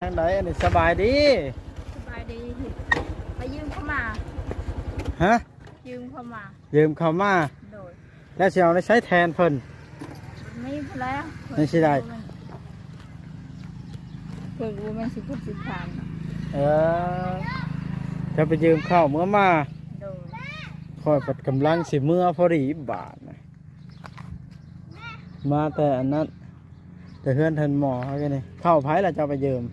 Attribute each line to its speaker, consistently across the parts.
Speaker 1: ทางไหนอันนี้สบายดี
Speaker 2: สบายดีไปยืมเข้ามา
Speaker 1: ฮะ
Speaker 2: ยืมเข้ามา
Speaker 1: ยืมเขามา
Speaker 2: โดย
Speaker 1: แล้วสิเอาได้ใช้แทนเพิ่น
Speaker 2: ไม่พอแล้ว
Speaker 1: ไม่ใช่ได้
Speaker 2: เพิ่งรู้มันสิบพัน
Speaker 1: เออจะไปยืมข้าวเมื่อมา
Speaker 2: โดย
Speaker 1: คอยปัดกำลังสิเมื่อพอดีบาทนะมาแต่อันนั้นแต่เพื่อนทันหมอเขาแค่นี้เข้าไผ่ละจะเอาไปยืม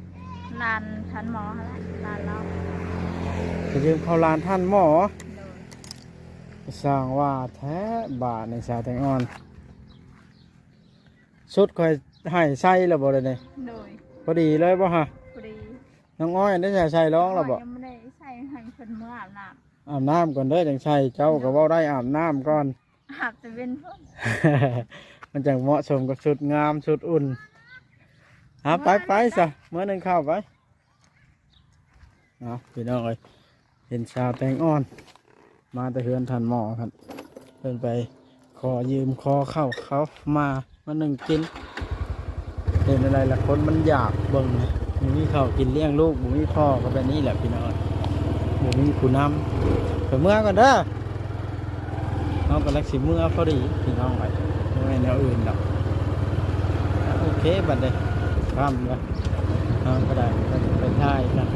Speaker 2: ลานทันหมอแล้วลานเรา
Speaker 1: ไปยืมเข้าลานท่านหมอ
Speaker 2: โดย
Speaker 1: สร้างว่าแท้บาทในสาวแตงอ่อนสุดคอยให้ใส่แล้วบ่เลยเนี่ย
Speaker 2: โดย
Speaker 1: พอดีเลยบ่ฮะ
Speaker 2: พอดี
Speaker 1: น้องอ้อยได้ใส่ร้องแล้วบ่
Speaker 2: ยังไม่ได้ใส่ให้เพิ่นเมื่ออาบน้
Speaker 1: อาบน้ำก่อนเด้อจังใส่เจ้าก็เว้าได้อาบน้ำก่อน
Speaker 2: ำอาบแต่เป็นเพิ่น
Speaker 1: มันจังเหมาะสมกับชุดงามชุดอุ่นไปซะเมื่อนึงเข้าไปเอาพี่น้องเอ้ยเห็นชาวแตงอ่อนมาแต่เฮือนทันหมอครับเพิ่นไปขอยืมคอเข้าเขามาหนึ่งกินเห็นอะไรล่ะคนมันอยากเบิ่งนะมีข้าวกินเลี้ยงลูกบ่มีพ่อก็แบบนี้แหละพี่น้องบ่มีผู้นำไปเมื่อก่อนเด้อเอากำลังสิเมื่อพอดีพี่น้องไปไม่แนวอื่นหรอกโอเคบัดเดยข้ามเลยเอาก็ได้ไปท่ายกัน